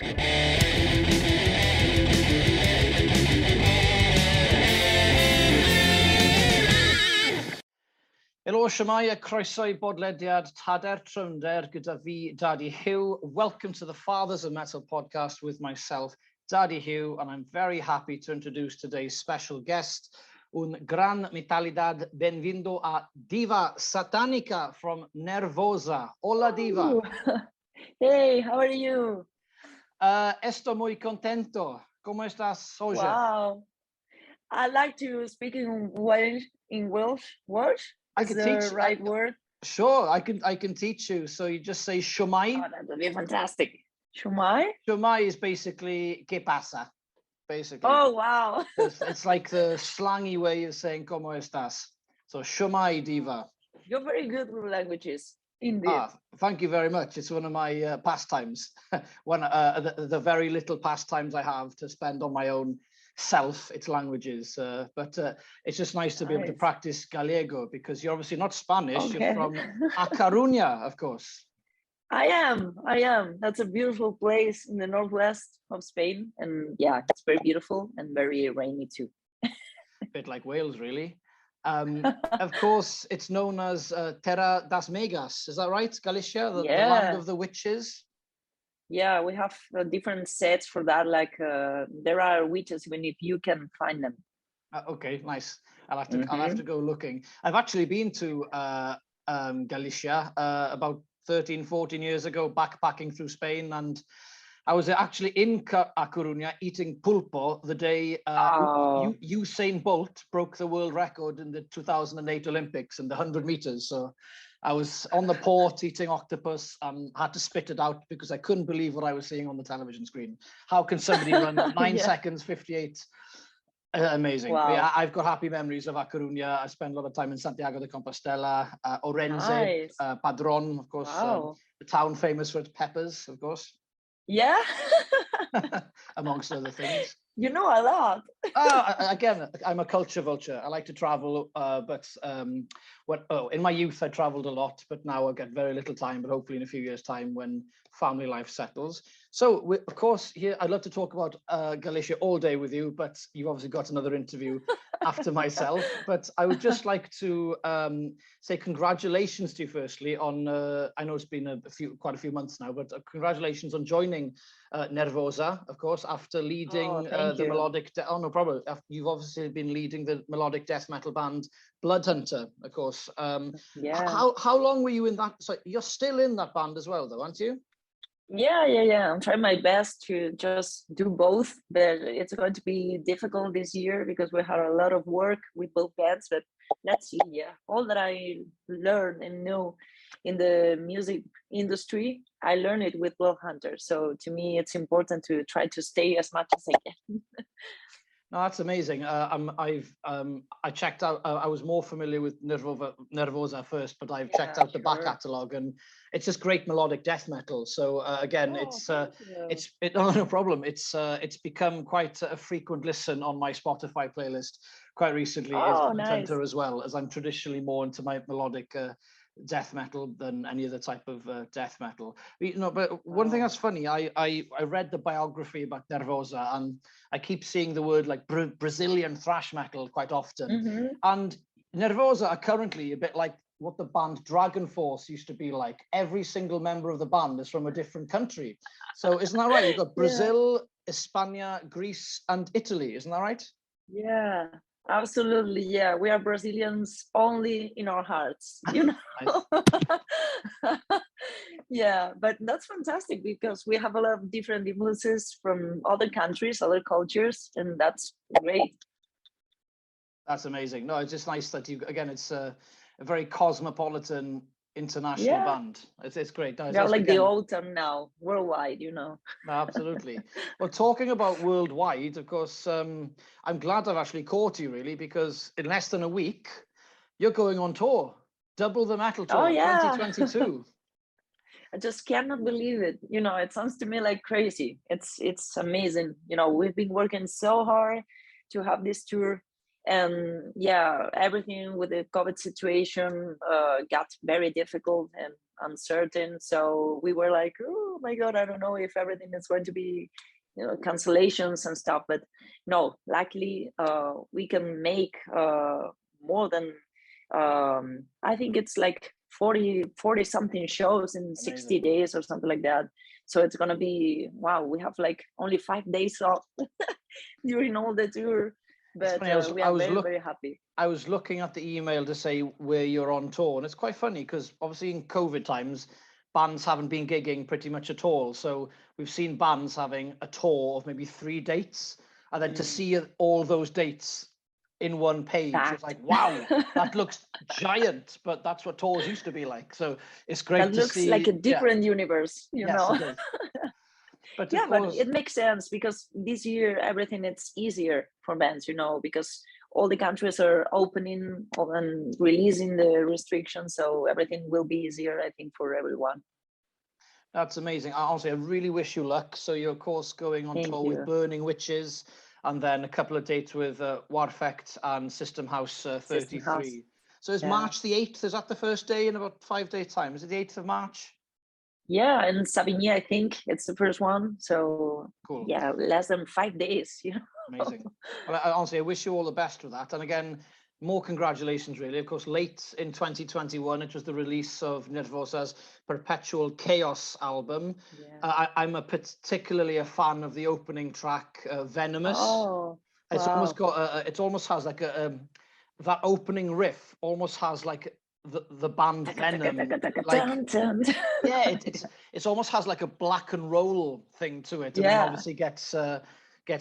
Helo, shwmae, a croeso I bodlediad Tadau'r Trymder gyda fi, Dadi Huw. Welcome to the Fathers of Metal podcast with myself, Dadi Huw, and I'm very happy to introduce today's special guest, un gran metalidad benvindo a Diva Satanica from NERVOSA. Hola, Diva. Hey, how are you? Estoy muy contento. ¿Cómo estás hoy? Wow. I like to speak in Welsh. Welsh? I Is can the teach. right word? Sure, I can teach you. So you just say shwmae. Oh, that would be fantastic. Shwmae? Shwmae is basically ¿qué pasa? Basically. Oh, wow. It's like the slangy way of saying ¿cómo estás? So shwmae, Diva. You're very good with languages, indeed. Thank you very much. It's one of my pastimes. One the very little pastimes I have to spend on my own self, it's languages, but it's just nice to be able to practice Gallego, because you're obviously not Spanish. Okay. You're from Acarunya, of course. I am. That's a beautiful place in the northwest of Spain, and yeah, it's very beautiful and very rainy too. A bit like Wales, really. Of course, it's known as Terra das Megas. Is that right, Galicia, the land of the witches? Yeah, we have different sets for that. Like there are witches even if you can find them. Okay, nice. I'll have to go looking. I've actually been to Galicia about 13, 14 years ago, backpacking through Spain, and I was actually in Acarunya eating pulpo the day Usain Bolt broke the world record in the 2008 Olympics in the 100 meters. So I was on the port eating octopus and had to spit it out because I couldn't believe what I was seeing on the television screen. How can somebody run 9 seconds 58? Amazing. Wow. Yeah, I've got happy memories of Acarunya. I spent a lot of time in Santiago de Compostela, Orense, Padron, of course, the town famous for its peppers, of course. Yeah. Amongst other things. You know a lot. Again, I'm a culture vulture. I like to travel, but in my youth I traveled a lot, but now I get very little time, but hopefully in a few years' time when family life settles. So, of course, here I'd love to talk about Galicia all day with you, but you've obviously got another interview after myself. But I would just like to say congratulations to you firstly on, I know it's been quite a few months now, but congratulations on joining NERVOSA, of course, after leading the melodic, no problem. You've obviously been leading the melodic death metal band Bloodhunter, of course. How long were you in that? So you're still in that band as well, though, aren't you? Yeah. I'm trying my best to just do both, but it's going to be difficult this year because we had a lot of work with both bands, but let's see. Yeah, all that I learned and know in the music industry, I learned it with Bloodhunter. So to me, it's important to try to stay as much as I can. No, that's amazing. I checked out. I was more familiar with NERVOSA first, but I've checked out the back catalogue, and it's just great melodic death metal. So again, no problem. It's become quite a frequent listen on my Spotify playlist quite recently. Bloodhunter as well, as I'm traditionally more into my melodic death metal than any other type of death metal. But one thing that's funny, I read the biography about NERVOSA, and I keep seeing the word like Brazilian thrash metal quite often. And NERVOSA are currently a bit like what the band Dragon Force used to be like. Every single member of the band is from a different country. So isn't that right? You've got Brazil, España, Greece, and Italy. Isn't that right? Yeah. Absolutely, yeah. We are Brazilians only in our hearts, you know. Yeah, but that's fantastic because we have a lot of different influences from other countries, other cultures, and that's great. That's amazing. No, it's just nice that it's a very cosmopolitan international band. It's great. No, they're like the autumn now, worldwide, you know. No, absolutely. Well, talking about worldwide, of course, I'm glad I've actually caught you, really, because in less than a week, you're going on tour. Double the Metal Tour 2022. I just cannot believe it. You know, it sounds to me like crazy. It's amazing. You know, we've been working so hard to have this tour. And yeah, everything with the COVID situation got very difficult. And uncertain. So we were like, oh my God, I don't know if everything is going to be, you know, cancellations and stuff. But no, luckily we can make more than, I think it's like 40 something shows in 60 days or something like that. So it's gonna be, wow, we have like only 5 days off during all the tour. But we are very happy. I was looking at the email to say where you're on tour, and it's quite funny because obviously in COVID times, bands haven't been gigging pretty much at all. So we've seen bands having a tour of maybe 3 dates, and then to see all those dates in one page, it's like, wow, that looks giant, but that's what tours used to be like. So it's great to see. It looks like a different universe, you know. It but yeah, but it makes sense because this year everything it's easier for bands, you know, because all the countries are opening and releasing the restrictions, so everything will be easier, I think, for everyone. That's amazing. Honestly, I really wish you luck. So you're of course going on tour with Burning Witches, and then a couple of dates with Warfect and System House 33. System House. So is March the 8th? Is that the first day in about 5 days' time? Is it the 8th of March? Yeah, and Savigny, I think it's the first one. So cool. Yeah, less than 5 days. You know? Amazing. Well, honestly, I wish you all the best with that. And again, more congratulations, really. Of course, late in 2021, it was the release of NERVOSA's Perpetual Chaos album. Yeah. I'm particularly a fan of the opening track, Venomous. Oh, it's almost got it almost has like that opening riff almost has like the band Venom. Like, yeah, it almost has like a black and roll thing to it. And then obviously gets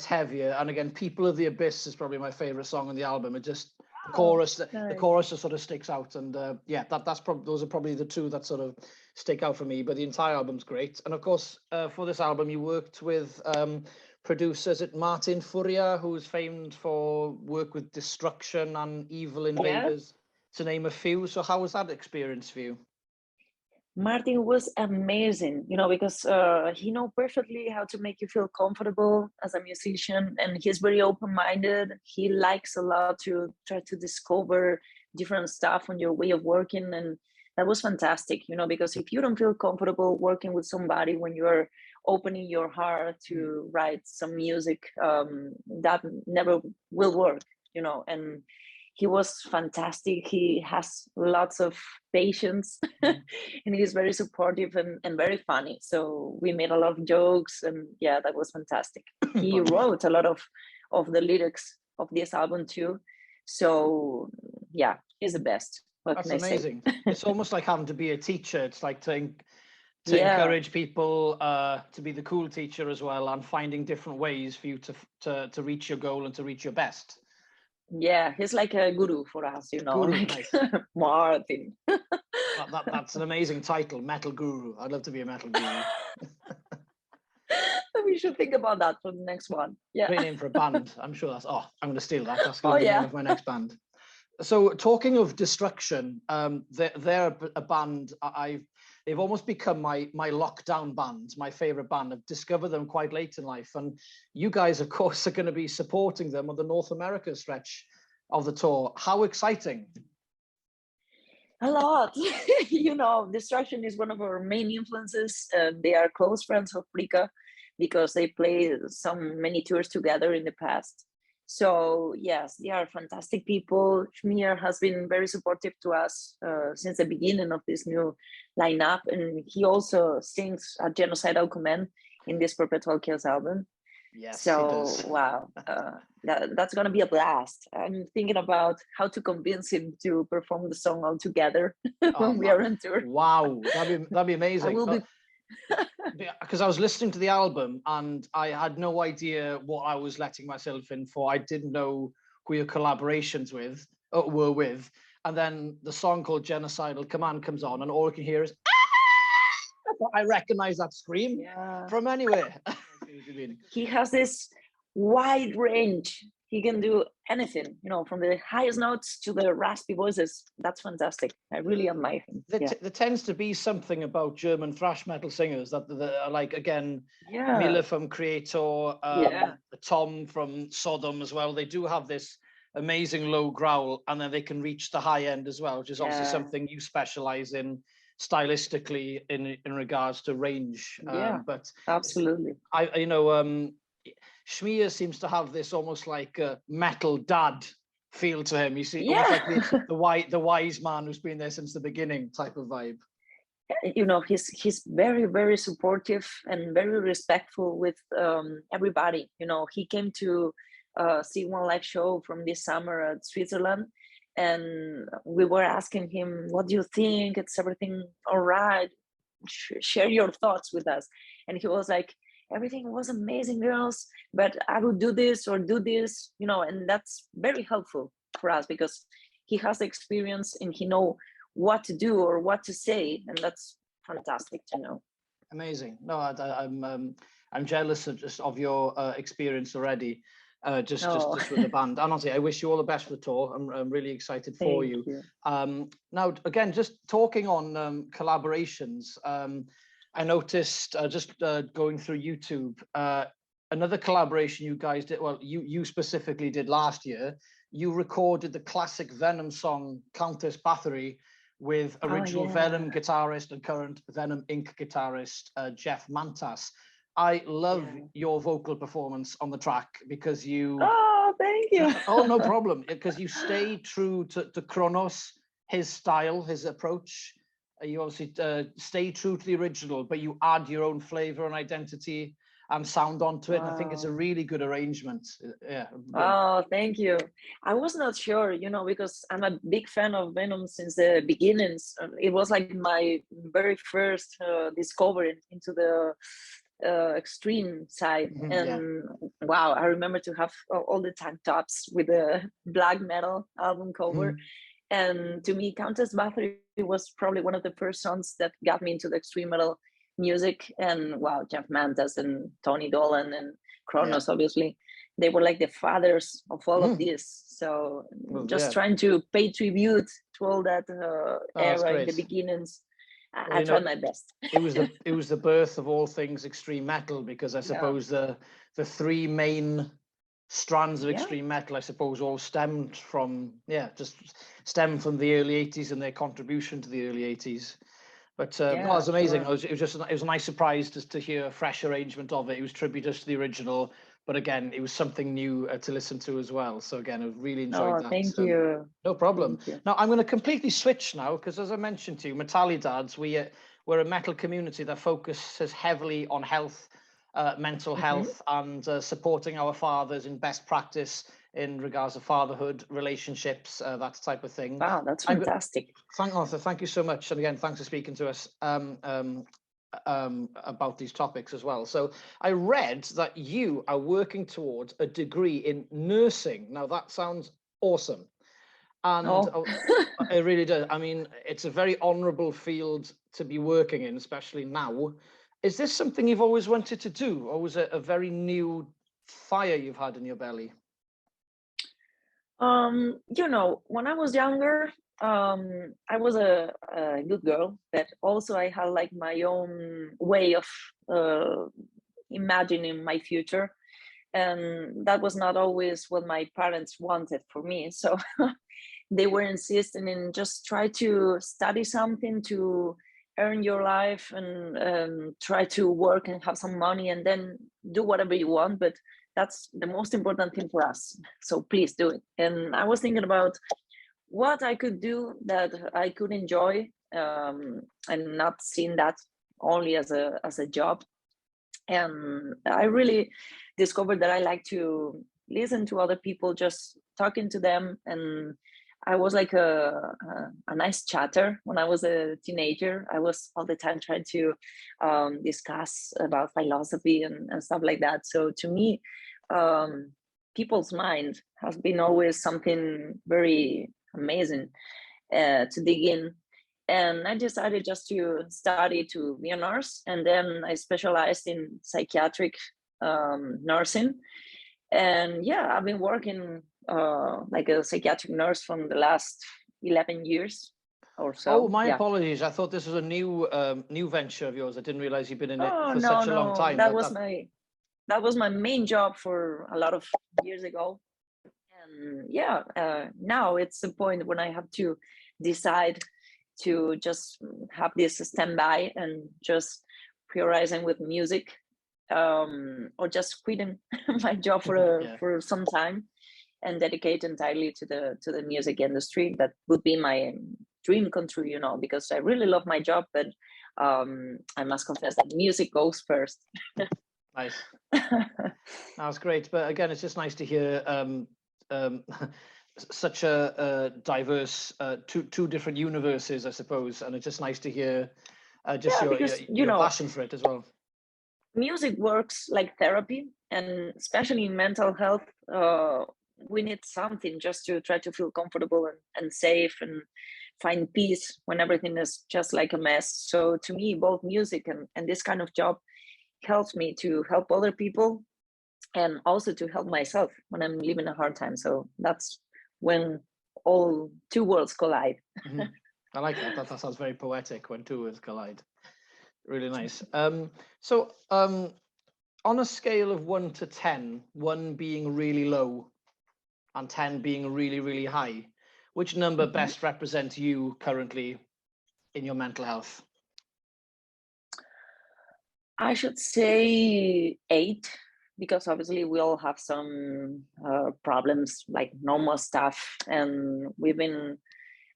heavier. And again, People of the Abyss is probably my favorite song on the album. It just the chorus just sort of sticks out, and those are probably the two that sort of stick out for me. But the entire album's great, and of course for this album you worked with producers at Martin Fourier, who's famed for work with Destruction and Evil Invaders, to name a few. So how was that experience for you? Martin was amazing, you know, because he knows perfectly how to make you feel comfortable as a musician, and he's very open-minded. He likes a lot to try to discover different stuff on your way of working, and that was fantastic, you know, because if you don't feel comfortable working with somebody when you're opening your heart to write some music, that never will work, you know. And he was fantastic. He has lots of patience and he's very supportive and very funny. So we made a lot of jokes, and yeah, that was fantastic. He wrote a lot of the lyrics of this album too. So yeah, he's the best. That's amazing. It's almost like having to be a teacher. It's like to encourage people to be the cool teacher as well, and finding different ways for you to reach your goal and to reach your best. Yeah, he's like a guru for us, you know. Guru, like nice. Martin. That's an amazing title, Metal Guru. I'd love to be a metal guru. We should think about that for the next one. Yeah. Great name for a band. I'm sure I'm going to steal that. That's going to be the name of my next band. So talking of Destruction, they're a band they've almost become my lockdown band, my favorite band. I've discovered them quite late in life, and you guys, of course, are going to be supporting them on the North America stretch of the tour. How exciting! A lot. You know, Destruction is one of our main influences. They are close friends of Rika because they played many tours together in the past. So yes, they are fantastic people. Schmier has been very supportive to us since the beginning of this new lineup, and he also sings a genocidal comment in this Perpetual Chaos album. Yes, so he does. Wow, that's gonna be a blast. I'm thinking about how to convince him to perform the song all together when we are on tour. Wow, that'd be amazing. I will be. Because I was listening to the album and I had no idea what I was letting myself in for. I didn't know who your collaborations were with, and then the song called Genocidal Command comes on, and all I can hear is I recognize that scream from anywhere. He has this wide range. He can do anything, you know, from the highest notes to the raspy voices. That's fantastic. I really admire him. There tends to be something about German thrash metal singers that are like, again, Miller from Creator, Tom from Sodom as well. They do have this amazing low growl, and then they can reach the high end as well, which is obviously something you specialize in stylistically in regards to range. But absolutely. Schmier seems to have this almost like a metal dad feel to him. You see, almost like the wise man who's been there since the beginning type of vibe. He's very, very supportive and very respectful with everybody. He came to see one live show from this summer at Switzerland, and we were asking him, what do you think? It's everything all right? Share your thoughts with us. And he was like, everything was amazing, girls, but I would do this or do this, and that's very helpful for us because he has the experience and he knows what to do or what to say, and that's fantastic to know. Amazing. No, I'm jealous of your experience already. Just with the band. And honestly, I wish you all the best for the tour. I'm really excited for you. Now, again, just talking on collaborations, I noticed going through YouTube, another collaboration you guys did, well, you specifically did last year. You recorded the classic Venom song, Countess Bathory, with original Venom guitarist and current Venom Inc. guitarist, Jeff Mantas. I love your vocal performance on the track because you... Oh, thank you. Oh, no problem. Because you stay true to Kronos, his style, his approach. You obviously stay true to the original, but you add your own flavor and identity and sound onto it. Wow. I think it's a really good arrangement. Yeah. Oh, thank you. I was not sure, because I'm a big fan of Venom since the beginnings. It was like my very first discovery into the extreme side. And wow, I remember to have all the tank tops with the black metal album cover. And to me, Countess Bathory was probably one of the first songs that got me into the extreme metal music. And wow, Jeff Mantas and Tony Dolan and Kronos, obviously, they were like the fathers of all of this. So just trying to pay tribute to all that era in the beginnings. I tried my best. It was the birth of all things extreme metal, because I suppose the three main strands of extreme metal, I suppose, all stemmed from the early 80s and their contribution to the early 80s. But it was amazing. Sure. It was a nice surprise to hear a fresh arrangement of it. It was tributous to the original, but again, it was something new to listen to as well. So again, I really enjoyed that. Thank you. No problem. Now I'm going to completely switch now, because as I mentioned to you, METALIDADS, we're a metal community that focuses heavily on health, mental health, and supporting our fathers in best practice in regards to fatherhood, relationships, that type of thing. Wow, that's fantastic. Thank you so much. And again, thanks for speaking to us about these topics as well. So I read that you are working towards a degree in nursing. Now that sounds awesome. And it really does. I mean, it's a very honorable field to be working in, especially now. Is this something you've always wanted to do, or was it a very new fire you've had in your belly? When I was younger, I was a good girl, but also I had like my own way of imagining my future. And that was not always what my parents wanted for me. So they were insisting in just try to study something to earn your life and try to work and have some money and then do whatever you want. But that's the most important thing for us. So please do it. And I was thinking about what I could do that I could enjoy and not seeing that only as a job. And I really discovered that I like to listen to other people, just talking to them. And I was like a nice chatter when I was a teenager. I was all the time trying to discuss about philosophy and stuff like that. So to me, people's mind has been always something very amazing to dig in. And I decided just to study to be a nurse. And then I specialized in psychiatric nursing. And yeah, I've been working like a psychiatric nurse from the last 11 years or so. Oh, my apologies. I thought this was a new venture of yours. I didn't realize you've been in it for such a long time. That was my main job for a lot of years ago. And yeah, now it's the point when I have to decide to just have this standby and just prioritizing with music, or just quitting my job for some time and dedicate entirely to the music industry. That would be my dream come true, you know, because I really love my job, but I must confess that music goes first. Nice. That's great. But again, it's just nice to hear such a diverse two different universes, I suppose, and it's just nice to hear your passion for it as well. Music works like therapy, and especially in mental health, we need something just to try to feel comfortable and safe and find peace when everything is just like a mess. So to me, both music and this kind of job helps me to help other people and also to help myself when I'm living a hard time. So that's when all two worlds collide. Mm-hmm. I like that. That sounds very poetic, when two worlds collide. Really nice. So on a scale of 1 to 10, 1 being really low and 10 being really, really high, which number best represents you currently in your mental health? I should say 8, because obviously we all have some problems, like normal stuff, and we've been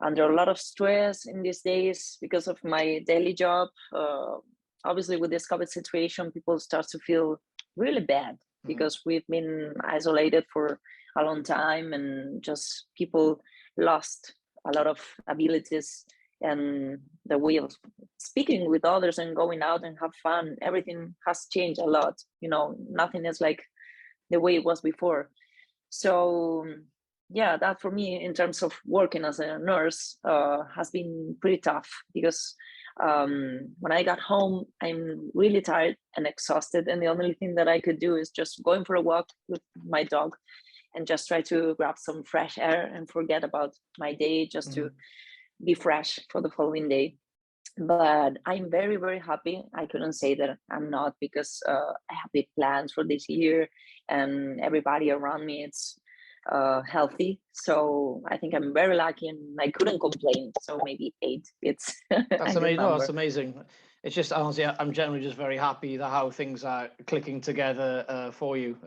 under a lot of stress in these days because of my daily job. Obviously, with this COVID situation, people start to feel really bad because we've been isolated for a long time, and just people lost a lot of abilities, and the way of speaking with others and going out and have fun, everything has changed a lot. You know, nothing is like the way it was before. So yeah, that for me, in terms of working as a nurse, has been pretty tough, because when I got home, I'm really tired and exhausted, and the only thing that I could do is just going for a walk with my dog and just try to grab some fresh air and forget about my day, just to be fresh for the following day. But I'm very, very happy. I couldn't say that I'm not, because I have big plans for this year, and everybody around me, it's healthy. So I think I'm very lucky, and I couldn't complain. So maybe 8. It's that's amazing. No, that's amazing. It's just, honestly, I'm generally just very happy that how things are clicking together for you.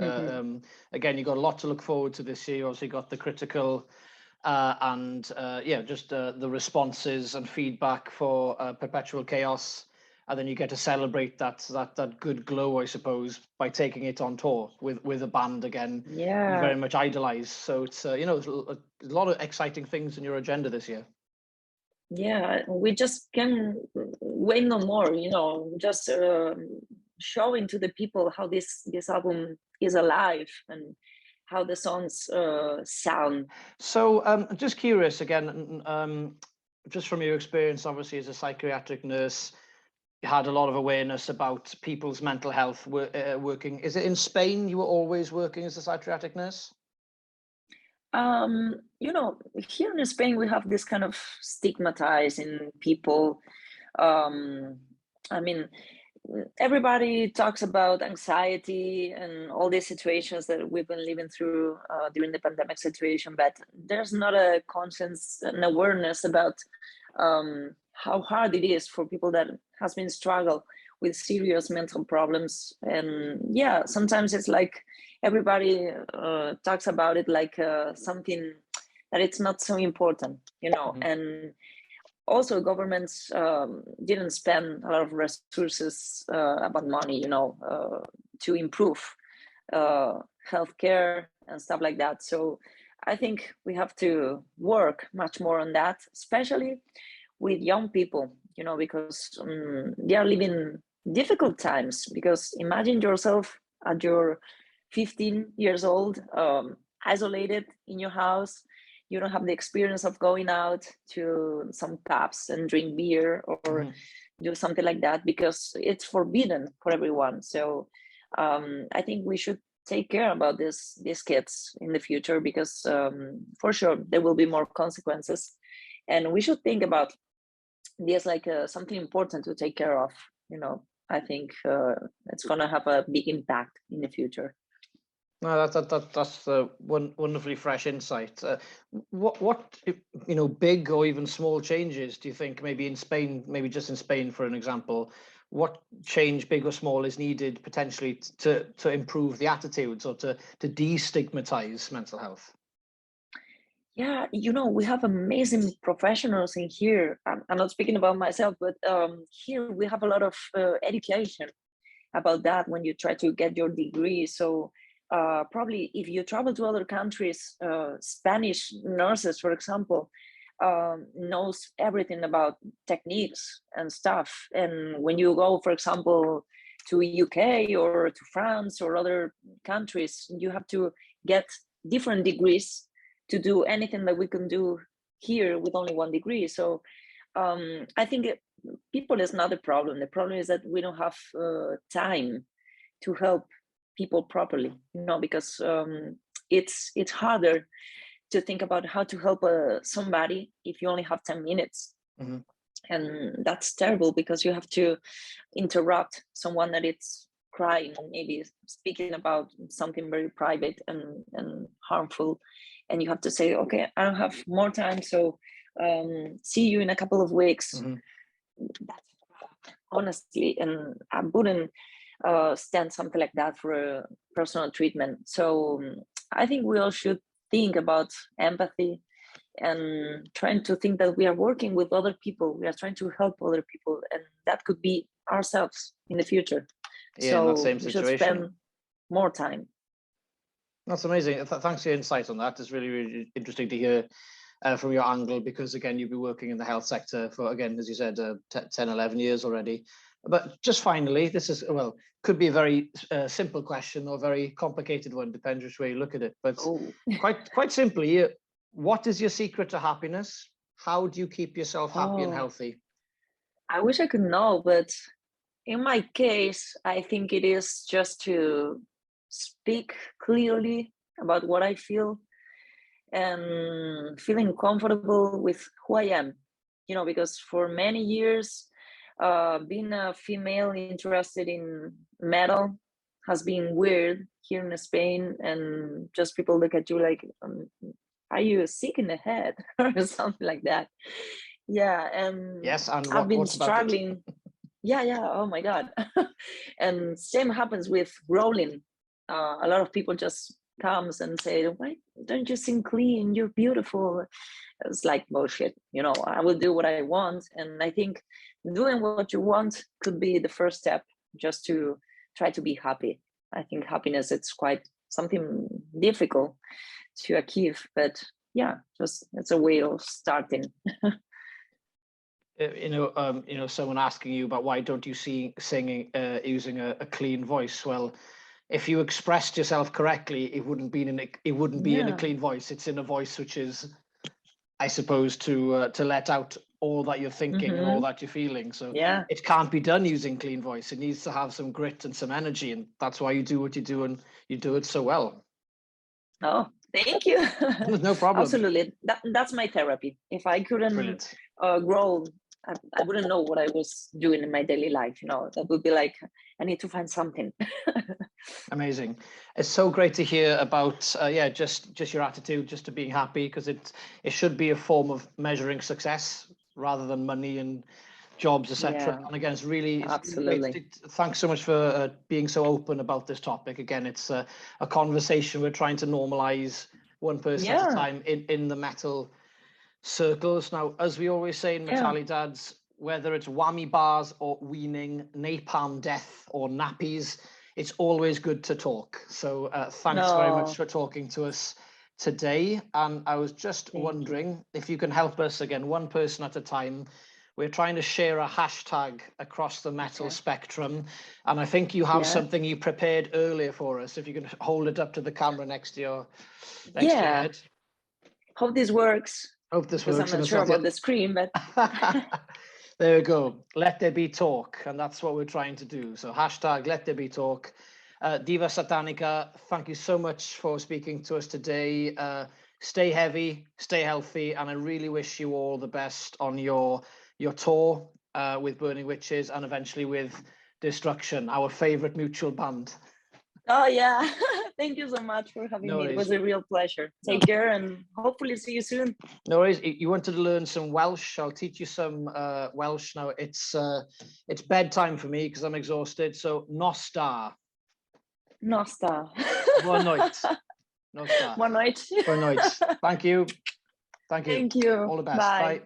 Again, you've got a lot to look forward to this year. You obviously got the critical and just the responses and feedback for Perpetual Chaos, and then you get to celebrate that good glow, I suppose, by taking it on tour with a band again. Yeah, you very much idolize. So it's there's a lot of exciting things in your agenda this year. Yeah, we just can wait no more. Just showing to the people how this album is alive and how the songs sound. So I'm just curious again, just from your experience, obviously as a psychiatric nurse, you had a lot of awareness about people's mental health working. Is it in Spain you were always working as a psychiatric nurse? Here in Spain, we have this kind of stigmatizing people. Everybody talks about anxiety and all these situations that we've been living through during the pandemic situation, but there's not a conscience and awareness about how hard it is for people that has been struggle with serious mental problems. And yeah, sometimes it's like everybody talks about it like something that it's not so important, and also governments didn't spend a lot of resources about money, to improve healthcare and stuff like that. So I think we have to work much more on that, especially with young people, because they are living difficult times. Because imagine yourself at your 15 years old, isolated in your house. You don't have the experience of going out to some pubs and drink beer or do something like that, because it's forbidden for everyone. So I think we should take care about these kids in the future, because for sure there will be more consequences, and we should think about this like something important to take care of. I think it's going to have a big impact in the future. No, that's one wonderfully fresh insight. What big or even small changes do you think maybe in Spain, maybe just in Spain for an example, what change, big or small, is needed potentially to improve the attitudes or to destigmatize mental health? Yeah, we have amazing professionals in here. I'm not speaking about myself, but here we have a lot of education about that when you try to get your degree. So probably if you travel to other countries, Spanish nurses, for example, knows everything about techniques and stuff. And when you go, for example, to UK or to France or other countries, you have to get different degrees to do anything that we can do here with only one degree. So I think people is not the problem. The problem is that we don't have time to help people properly, because it's harder to think about how to help somebody if you only have 10 minutes. Mm-hmm. And that's terrible because you have to interrupt someone that it's crying, maybe speaking about something very private and harmful. And you have to say, okay, I don't have more time, so see you in a couple of weeks. Mm-hmm. That's honestly, and I wouldn't stand something like that for a personal treatment. So I think we all should think about empathy and trying to think that we are working with other people. We are trying to help other people, and that could be ourselves in the future. Yeah, so in that same we situation. should spend more time. That's amazing. Thanks for your insight on that. It's really, really interesting to hear from your angle, because again, you've been working in the health sector for, again, as you said, 10, 11 years already. But just finally, this is, well, could be a very simple question or a very complicated one, depends which way you look at it. But quite simply, what is your secret to happiness? How do you keep yourself happy and healthy? I wish I could know, but in my case, I think it is just to speak clearly about what I feel and feeling comfortable with who I am, because for many years, being a female interested in metal has been weird here in Spain, and just people look at you like, are you sick in the head or something like that? Yeah, and yes, and I've been struggling. Yeah, oh my God. And same happens with rolling. A lot of people just comes and say, why don't you sing clean? You're beautiful. It's like bullshit. I will do what I want. And I think doing what you want could be the first step just to try to be happy. I think happiness, it's quite something difficult to achieve, but yeah, just it's a way of starting. Someone asking you about why don't you sing using a clean voice? Well, if you expressed yourself correctly, it wouldn't be in a clean voice. It's in a voice which is, I suppose, to let out all that you're thinking and all that you're feeling. So it can't be done using clean voice. It needs to have some grit and some energy, and that's why you do what you do, and you do it so well. Oh, thank you. No problem. Absolutely. That's my therapy. If I couldn't grow, I wouldn't know what I was doing in my daily life. That would be like, I need to find something. Amazing. It's so great to hear about just your attitude, just to being happy, because it should be a form of measuring success rather than money and jobs, etc. And again, it's really great. Thanks so much for being so open about this topic. Again, it's a conversation we're trying to normalize, one person at a time in the metal circles. Now, as we always say in METALIDADS, whether it's whammy bars or weaning, napalm death or nappies, it's always good to talk. So thanks very much for talking to us today. And I was just wondering if you can help us, again, one person at a time. We're trying to share a hashtag across the metal spectrum. And I think you have something you prepared earlier for us. If you can hold it up to the camera next to your head. Hope this works. Hope this works. I'm not sure about the screen, but there we go. Let there be talk. And that's what we're trying to do. So hashtag let there be talk. Diva Satanica, thank you so much for speaking to us today. Stay heavy, stay healthy, and I really wish you all the best on your tour with Burning Witches and eventually with Destruction, our favorite mutual band. Oh yeah, thank you so much for having No me. It worries. was a real pleasure. Take care and hopefully see you soon. No worries. You wanted to learn some Welsh. I'll teach you some Welsh now. It's bedtime for me because I'm exhausted. So nos da. Nos da. Boa noite. Nos da. Boa noite. Boa noite. Thank you. Thank you. Thank you. All the best. Bye. Bye.